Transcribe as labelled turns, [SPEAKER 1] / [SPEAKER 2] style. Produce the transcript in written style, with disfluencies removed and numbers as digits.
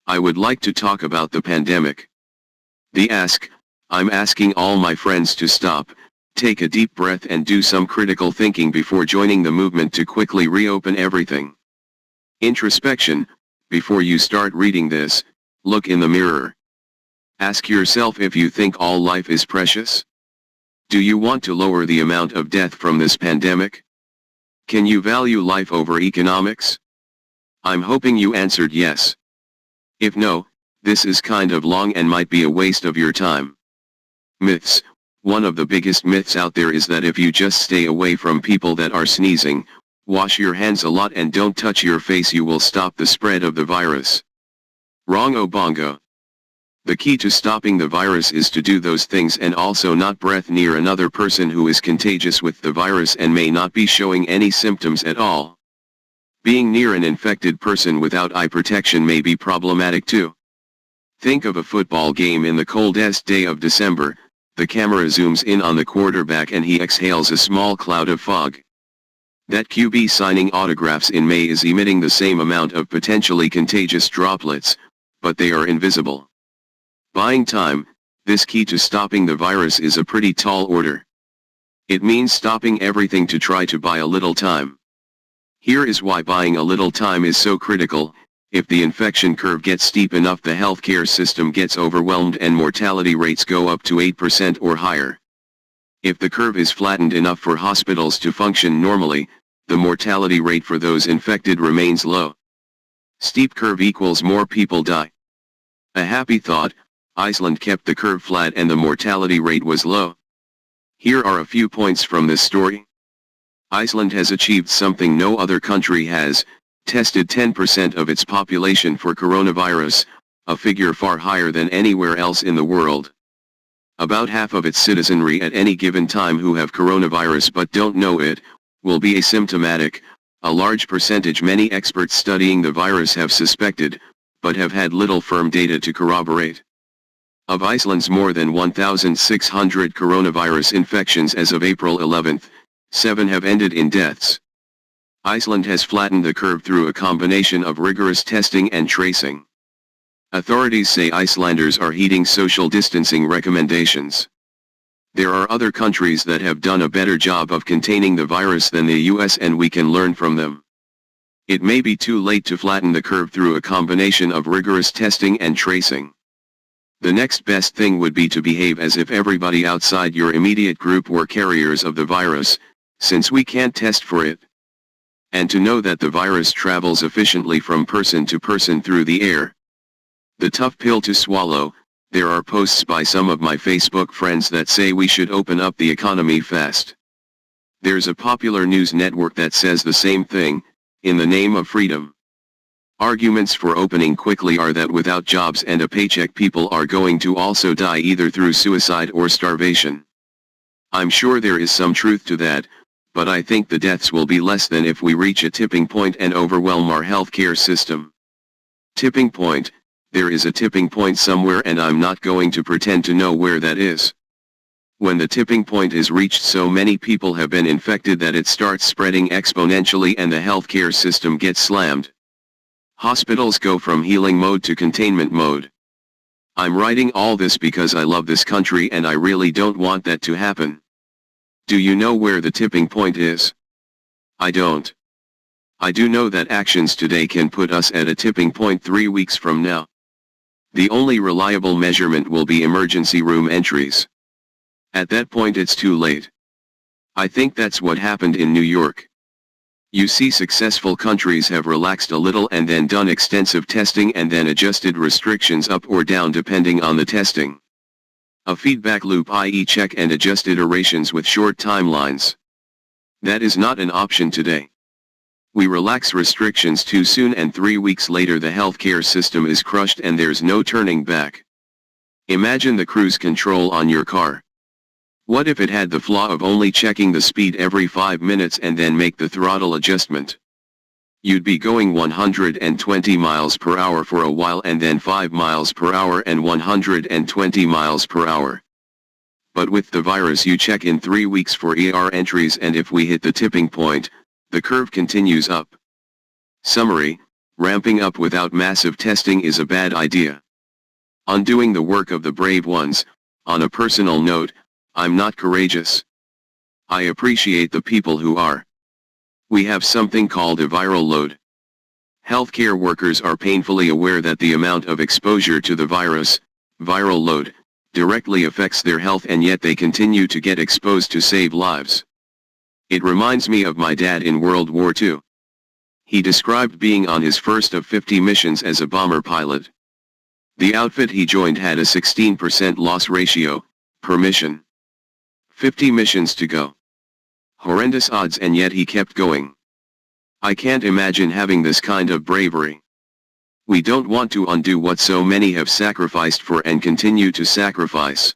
[SPEAKER 1] I would like to talk about the pandemic. I'm asking all my friends to stop, take a deep breath and do some critical thinking before joining the movement to quickly reopen everything. Introspection, before you start reading this, look in the mirror. Ask yourself if you think all life is precious. Do you want to lower the amount of death from this pandemic? Can you value life over economics? I'm hoping you answered yes. If no, this is kind of long and might be a waste of your time. Myths. One of the biggest myths out there is that if you just stay away from people that are sneezing, wash your hands a lot and don't touch your face, you will stop the spread of the virus. Wrong Obongo. The key to stopping the virus is to do those things and also not breathe near another person who is contagious with the virus and may not be showing any symptoms at all. Being near an infected person without eye protection may be problematic too. Think of a football game in the coldest day of December. The camera zooms in on the quarterback and he exhales a small cloud of fog. That QB signing autographs in May is emitting the same amount of potentially contagious droplets, but they are invisible. Buying time. This key to stopping the virus is a pretty tall order. It means stopping everything to try to buy a little time. Here is why buying a little time is so critical. If the infection curve gets steep enough, the healthcare system gets overwhelmed and mortality rates go up to 8% or higher. If the curve is flattened enough for hospitals to function normally, the mortality rate for those infected remains low. Steep curve equals more people die. A happy thought. Iceland kept the curve flat and the mortality rate was low. Here are a few points from this story. Iceland has achieved something no other country has, tested 10% of its population for coronavirus, a figure far higher than anywhere else in the world. About half of its citizenry at any given time who have coronavirus but don't know it, will be asymptomatic, a large percentage many experts studying the virus have suspected, but have had little firm data to corroborate. Of Iceland's more than 1,600 coronavirus infections as of April 11, 7 have ended in deaths. Iceland has flattened the curve through a combination of rigorous testing and tracing. Authorities say Icelanders are heeding social distancing recommendations. There are other countries that have done a better job of containing the virus than the US, and we can learn from them. It may be too late to flatten the curve through a combination of rigorous testing and tracing. The next best thing would be to behave as if everybody outside your immediate group were carriers of the virus, since we can't test for it. And to know that the virus travels efficiently from person to person through the air. The tough pill to swallow. There are posts by some of my Facebook friends that say we should open up the economy fast. There's a popular news network that says the same thing, in the name of freedom. Arguments for opening quickly are that without jobs and a paycheck, people are going to also die either through suicide or starvation. I'm sure there is some truth to that, but I think the deaths will be less than if we reach a tipping point and overwhelm our healthcare system. Tipping point. There is a tipping point somewhere and I'm not going to pretend to know where that is. When the tipping point is reached, so many people have been infected that it starts spreading exponentially and the healthcare system gets slammed. Hospitals go from healing mode to containment mode. I'm writing all this because I love this country and I really don't want that to happen. Do you know where the tipping point is? I don't. I do know that actions today can put us at a tipping point 3 weeks from now. The only reliable measurement will be emergency room entries. At that point it's too late. I think that's what happened in New York. You see, successful countries have relaxed a little and then done extensive testing and then adjusted restrictions up or down depending on the testing. A feedback loop, i.e. check and adjust iterations with short timelines. That is not an option today. We relax restrictions too soon and 3 weeks later the healthcare system is crushed and there's no turning back. Imagine the cruise control on your car. What if it had the flaw of only checking the speed every 5 minutes and then make the throttle adjustment? You'd be going 120 miles per hour for a while and then 5 miles per hour and 120 miles per hour. But with the virus you check in 3 weeks for ER entries, and if we hit the tipping point, the curve continues up. Summary: Ramping up without massive testing is a bad idea. Undoing the work of the brave ones. On a personal note, I'm not courageous. I appreciate the people who are. We have something called a viral load. Healthcare workers are painfully aware that the amount of exposure to the virus, viral load, directly affects their health, and yet they continue to get exposed to save lives. It reminds me of my dad in World War II. He described being on his first of 50 missions as a bomber pilot. The outfit he joined had a 16% loss ratio, per mission. 50 missions to go. Horrendous odds, and yet he kept going. I can't imagine having this kind of bravery. We don't want to undo what so many have sacrificed for and continue to sacrifice.